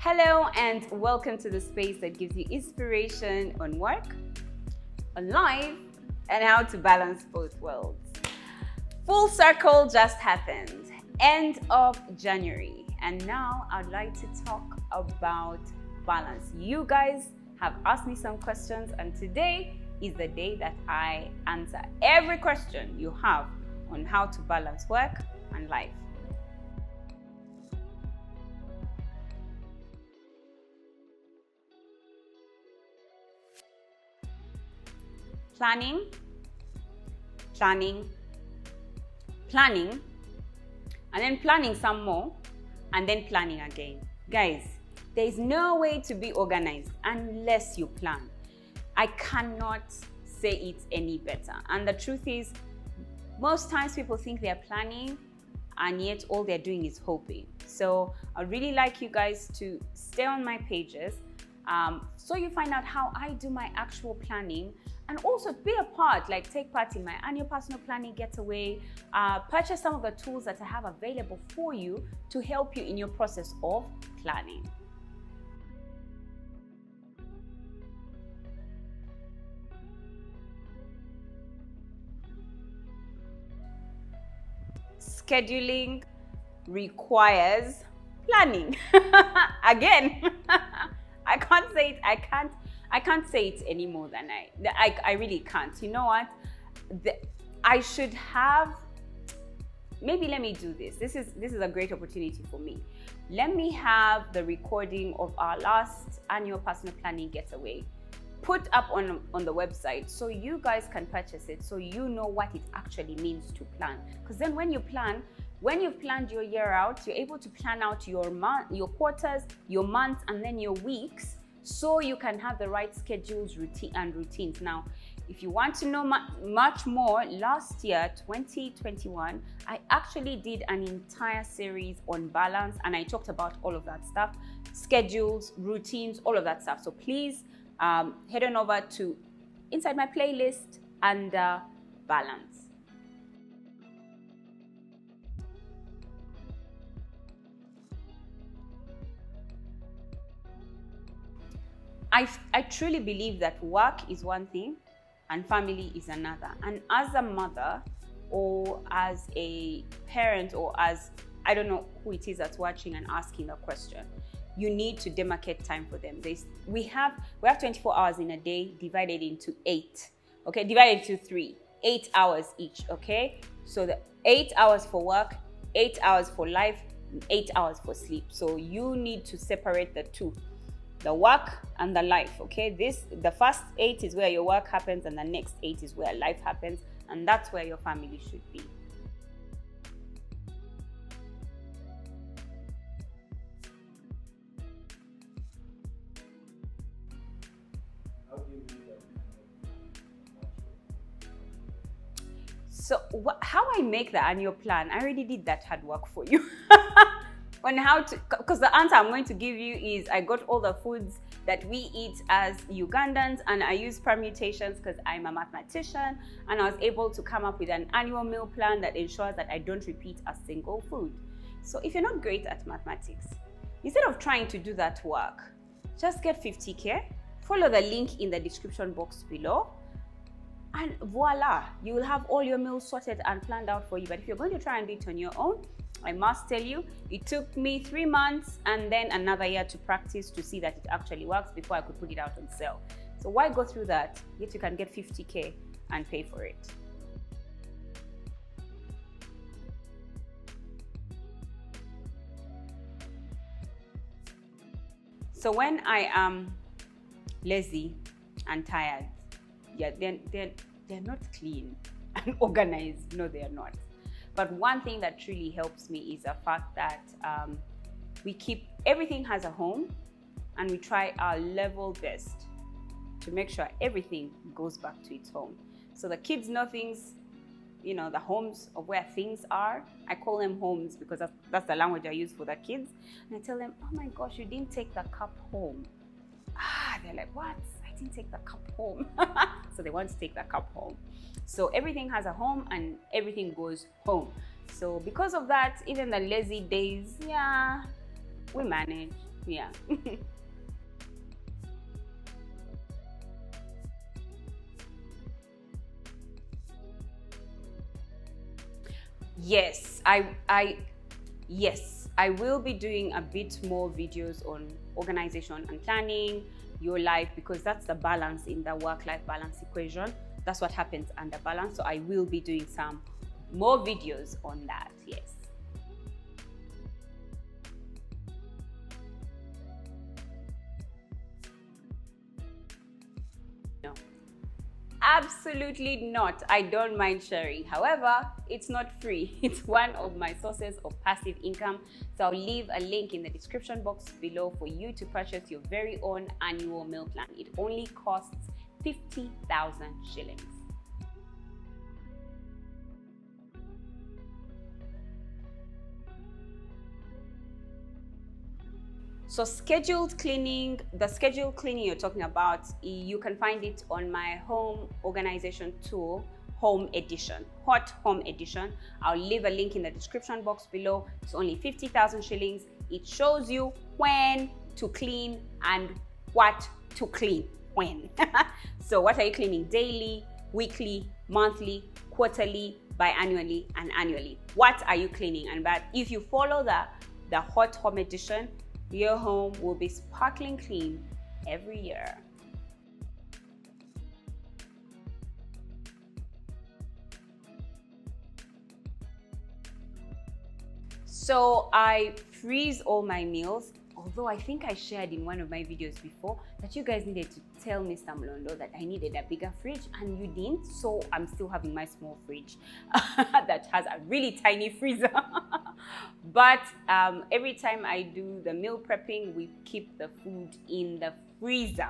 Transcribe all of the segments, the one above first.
Hello and welcome to the space that gives you inspiration on work, on life, and how to balance both worlds. Full circle just happened, end of January, and now I'd like to talk about balance. You guys have asked me some questions, and today is the day that I answer every question you have on how to balance work and life. Planning, and then planning some more, and then planning again. Guys, there is no way to be organized unless you plan. I cannot say it any better. And the truth is, most times people think they're planning, and yet all they're doing is hoping. So I'd really like you guys to stay on my pages so you find out how I do my actual planning, and also be a part, like take part in my annual personal planning getaway, purchase some of the tools that I have available for you to help you in your process of planning. Scheduling requires planning. Again, I can't say it. I can't say it any more than I really can't. You know what? I should have. Maybe let me do this. This is a great opportunity for me. Let me have the recording of our last annual personal planning getaway put up on the website so you guys can purchase it, so you know what it actually means to plan. Because then when you've planned your year out, you're able to plan out your month, your quarters, your months, and then your weeks, so you can have the right schedules, routines. Now, if you want to know much more, last year, 2021, I actually did an entire series on balance, and I talked about all of that stuff, schedules, routines, all of that stuff. So please head on over to inside my playlist under balance. I truly believe that work is one thing and family is another. And as a mother, or as a parent, or as, I don't know who it is that's watching and asking the question, you need to demarcate time for them. We have 24 hours in a day divided into 8, okay? Divided into 3, 8 hours each, okay? So the 8 hours for work, 8 hours for life, 8 hours for sleep. So you need to separate the two, the work and the life, okay? The first 8 is where your work happens, and the next 8 is where life happens, and that's where your family should be. So how I make the annual plan, I already did that hard work for you. On how to, because the answer I'm going to give you is I got all the foods that we eat as Ugandans, and I use permutations because I'm a mathematician, and I was able to come up with an annual meal plan that ensures that I don't repeat a single food. So if you're not great at mathematics, instead of trying to do that work, just get 50K, follow the link in the description box below, and voila, you will have all your meals sorted and planned out for you. But if you're going to try and do it on your own, I must tell you, it took me 3 months and then another year to practice to see that it actually works before I could put it out on sale. So why go through that? Yet you can get 50K and pay for it. So when I am lazy and tired, yeah, they're not clean and organized. No, they are not. But one thing that truly helps me is the fact that everything has a home, and we try our level best to make sure everything goes back to its home. So the kids know things, the homes of where things are. I call them homes because that's the language I use for the kids. And I tell them, oh my gosh, you didn't take the cup home. They're like, what? I didn't take the cup home. So they want to take the cup home. So everything has a home and everything goes home. So because of that, even the lazy days, yeah, we manage. Yeah. Yes, yes, I will be doing a bit more videos on organization and planning your life, because that's the balance in the work-life balance equation. That's what happens under balance. So I will be doing some more videos on that. Yes. No. Absolutely not. I don't mind sharing. However, it's not free. It's one of my sources of passive income. So I'll leave a link in the description box below for you to purchase your very own annual meal plan. It only costs 50,000 shillings. So scheduled cleaning, the scheduled cleaning you're talking about, you can find it on my home organization tool, Home Edition, Hot Home Edition. I'll leave a link in the description box below. It's only 50,000 shillings. It shows you when to clean and what to clean when. So what are you cleaning daily, weekly, monthly, quarterly, biannually, and annually? What are you cleaning? And but if you follow the Hot Home Edition, your home will be sparkling clean every year. So I freeze all my meals, although I think I shared in one of my videos before that you guys needed to tell Mr. Mulondo that I needed a bigger fridge, and you didn't, so I'm still having my small fridge that has a really tiny freezer. But every time I do the meal prepping, we keep the food in the freezer.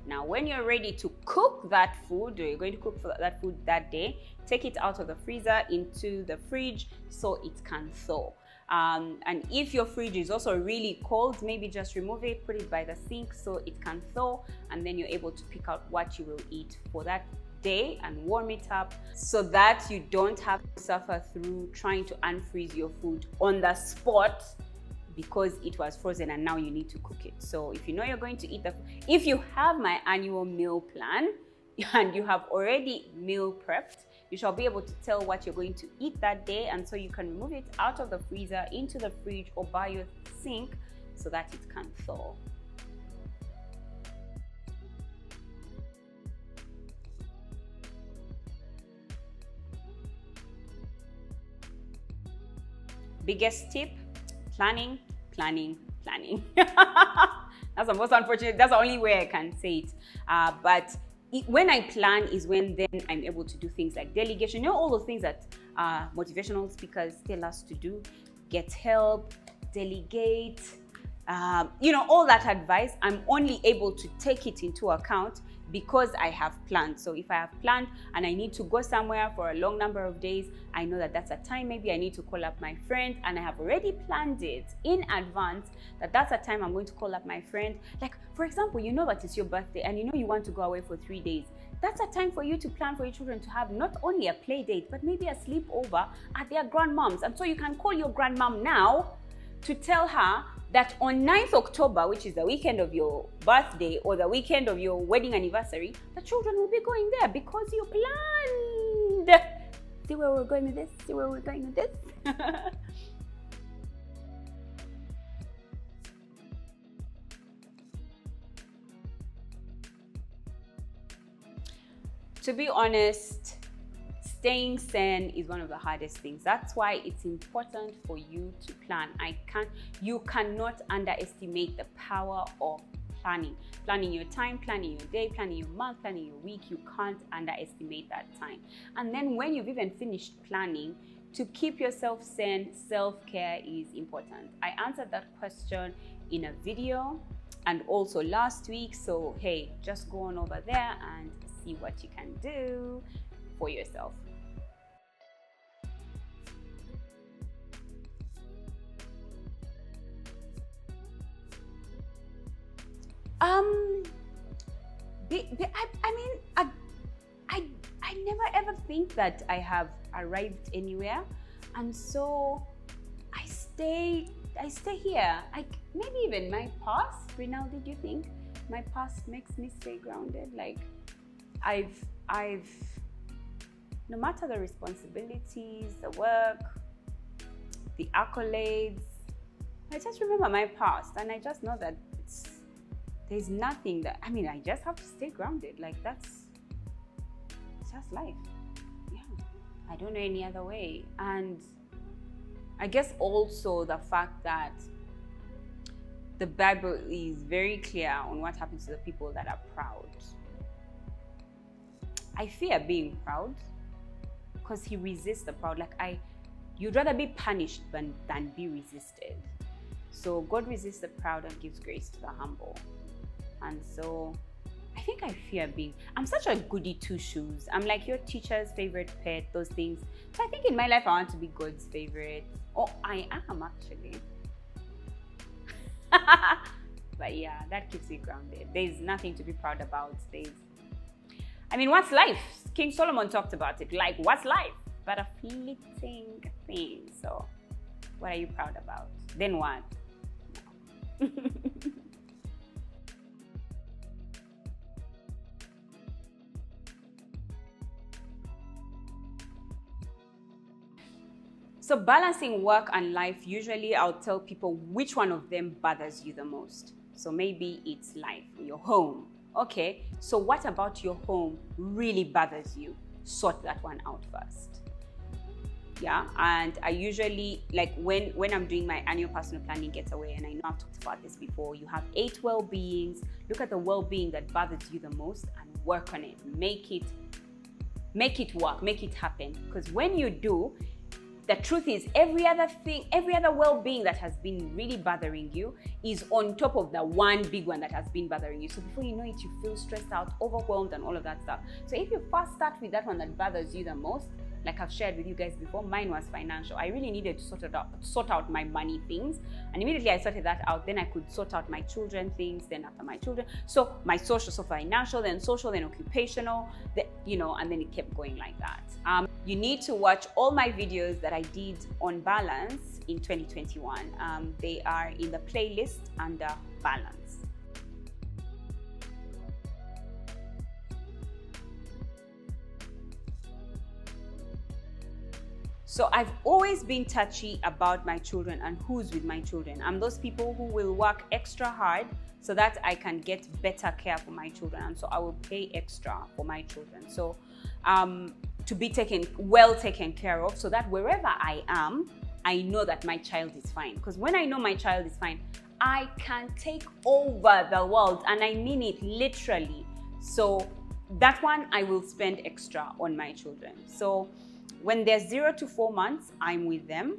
Now, when you're ready to cook that food, or you're going to cook for that food that day, take it out of the freezer into the fridge so it can thaw. And if your fridge is also really cold, maybe just remove it, put it by the sink so it can thaw, and then you're able to pick out what you will eat for that day and warm it up, so that you don't have to suffer through trying to unfreeze your food on the spot because it was frozen and now you need to cook it. So if you know you're going to eat if you have my annual meal plan and you have already meal prepped, you shall be able to tell what you're going to eat that day, and so you can remove it out of the freezer into the fridge or by your sink so that it can thaw. Biggest tip: planning, planning, planning. That's the most unfortunate, that's the only way I can say it. But when I plan is when then I'm able to do things like delegation. You know, all those things that motivational speakers tell us to do: get help, delegate, you know, all that advice. I'm only able to take it into account because I have planned. So if I have planned and I need to go somewhere for a long number of days, I know that that's a time maybe I need to call up my friend, and I have already planned it in advance that that's a time I'm going to call up my friend. Like, for example, you know that it's your birthday and you know you want to go away for 3 days. That's a time for you to plan for your children to have not only a play date, but maybe a sleepover at their grandmom's. And so you can call your grandmom now to tell her that on 9th October, which is the weekend of your birthday or the weekend of your wedding anniversary, the children will be going there because you planned. See where we're going with this? See where we're going with this? To be honest, staying sane is one of the hardest things. That's why it's important for you to plan. You cannot underestimate the power of planning. Planning your time, planning your day, planning your month, planning your week. You can't underestimate that time. And then when you've even finished planning, to keep yourself sane, self-care is important. I answered that question in a video and also last week. So hey, just go on over there and see what you can do for yourself. I never ever think that I have arrived anywhere, and so I stay I stay here. Maybe even my past, Rinaldi, do you think my past makes me stay grounded? Like I've no matter the responsibilities, the work, the accolades, I just remember my past and I just know that there's nothing that, I just have to stay grounded. Like it's just life. Yeah, I don't know any other way. And I guess also the fact that the Bible is very clear on what happens to the people that are proud. I fear being proud because he resists the proud. You'd rather be punished than be resisted. So God resists the proud and gives grace to the humble. And so I think I fear I'm such a goody two shoes. I'm like your teacher's favorite pet, those things. So I think in my life I want to be God's favorite. Oh, I am actually. But yeah, that keeps me grounded. There's nothing to be proud about. What's life? King Solomon talked about it. Like, what's life? But a fleeting thing. So what are you proud about? Then what? So balancing work and life, usually I'll tell people which one of them bothers you the most. So maybe it's life, your home. Okay, so what about your home really bothers you? Sort that one out first. Yeah, and I usually, like when I'm doing my annual personal planning getaway, and I know I've talked about this before, you have 8 well-beings. Look at the well-being that bothers you the most and work on it. Make it work, make it happen. Because when you do, the truth is every other well-being that has been really bothering you is on top of the one big one that has been bothering you. So before you know it, you feel stressed out, overwhelmed, and all of that stuff. So if you first start with that one that bothers you the most, like I've shared with you guys before, mine was financial. I really needed to sort out my money things. And immediately I sorted that out, then I could sort out my children things, then after my children. So my social, so financial, then social, then occupational, and then it kept going like that. You need to watch all my videos that I did on balance in 2021. They are in the playlist under balance. So I've always been touchy about my children and who's with my children. I'm those people who will work extra hard so that I can get better care for my children. And so I will pay extra for my children. So to be well taken care of, so that wherever I am, I know that my child is fine. Because when I know my child is fine, I can take over the world. And I mean it literally. So that one, I will spend extra on my children. So when they're 0 to 4 months, I'm with them.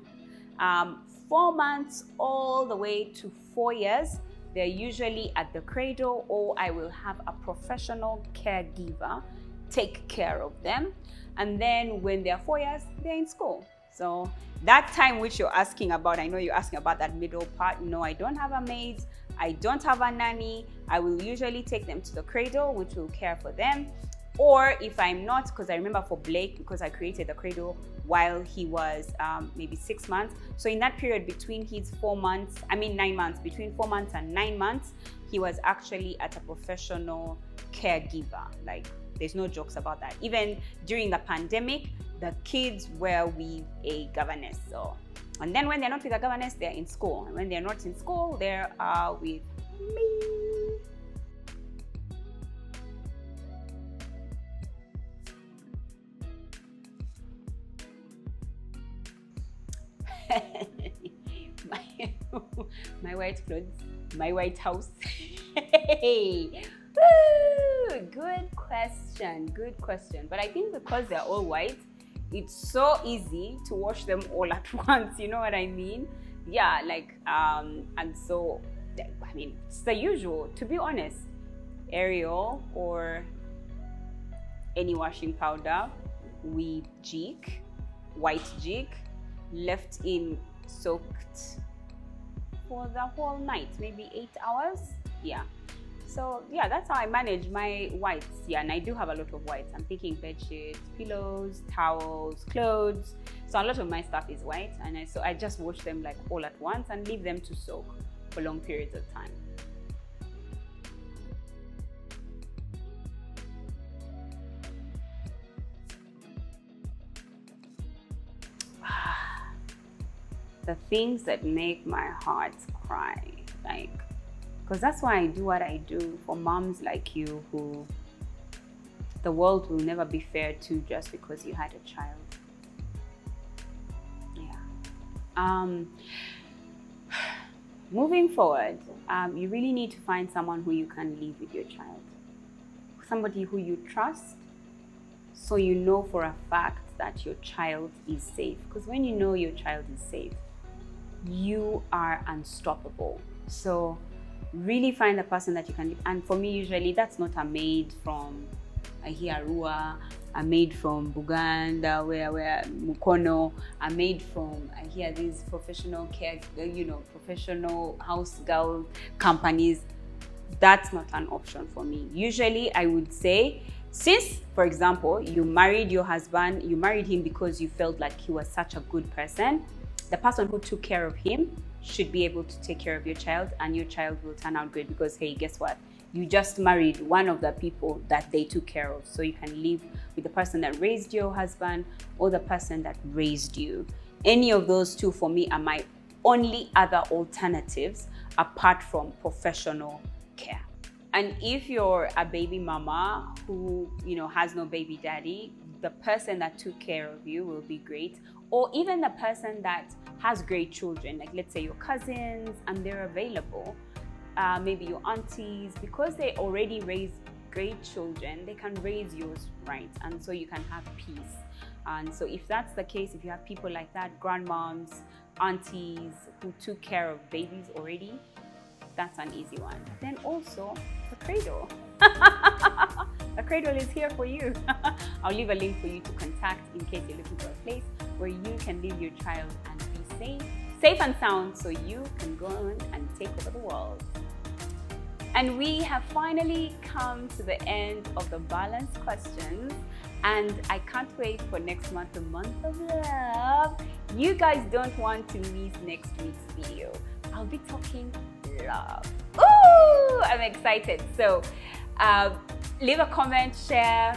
4 months all the way to 4 years, they're usually at the cradle, or I will have a professional caregiver take care of them. And then when they're 4 years, they're in school. So that time which you're asking about, I know you're asking about that middle part. No, I don't have a maid. I don't have a nanny. I will usually take them to the cradle, which will care for them. Or if I'm not, because I remember for Blake, because I created the cradle while he was maybe 6 months. So in that period between his 9 months, between 4 months and 9 months, he was actually at a professional caregiver. Like, there's no jokes about that. Even during the pandemic, the kids were with a governess. So, and then when they're not with a governess, they're in school. And when they're not in school, they're with me. my white clothes, my white house. Hey, woo! Good question. But I think because they're all white, it's so easy to wash them all at once. You know what I mean? Yeah, and so, it's the usual, to be honest. Ariel or any washing powder with jik, white jik, left in soaked for the whole night, maybe 8 hours. Yeah. So yeah, that's how I manage my whites. Yeah, and I do have a lot of whites. I'm thinking bed sheets, pillows, towels, clothes. So a lot of my stuff is white, and so I just wash them like all at once and leave them to soak for long periods of time. The things that make my heart cry, like, because that's why I do what I do for moms like you who the world will never be fair to just because you had a child. Yeah. Moving forward, you really need to find someone who you can live with your child. Somebody who you trust, so you know for a fact that your child is safe. Because when you know your child is safe, you are unstoppable. So really find a person that you can live. And for me, usually that's not a maid from Arua, a maid from Buganda, where Mukono, a maid from these professional care, professional house girl companies. That's not an option for me. Usually I would say, since, for example, you married your husband, you married him because you felt like he was such a good person, the person who took care of him should be able to take care of your child, and your child will turn out great because, hey, guess what? You just married one of the people that they took care of. So you can live with the person that raised your husband or the person that raised you. Any of those two for me are my only other alternatives apart from professional care. And if you're a baby mama who, has no baby daddy, the person that took care of you will be great. Or even the person that has great children, like let's say your cousins and they're available, maybe your aunties, because they already raised great children, they can raise yours right, and so you can have peace. And so if that's the case, if you have people like that, grandmoms, aunties who took care of babies already, that's an easy one. Then also the Cradle. The Cradle is here for you. I'll leave a link for you to contact in case you're looking for a place where you can leave your child and be safe and sound, so you can go on and take over the world. And we have finally come to the end of the balance questions, and I can't wait for next month, the month of love. You guys don't want to miss next week's video. I'll be talking love. Ooh, I'm excited. So leave a comment, share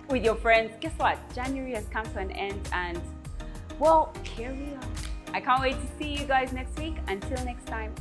with your friends. Guess what? January has come to an end, and well, here we are. I can't wait to see you guys next week. Until next time.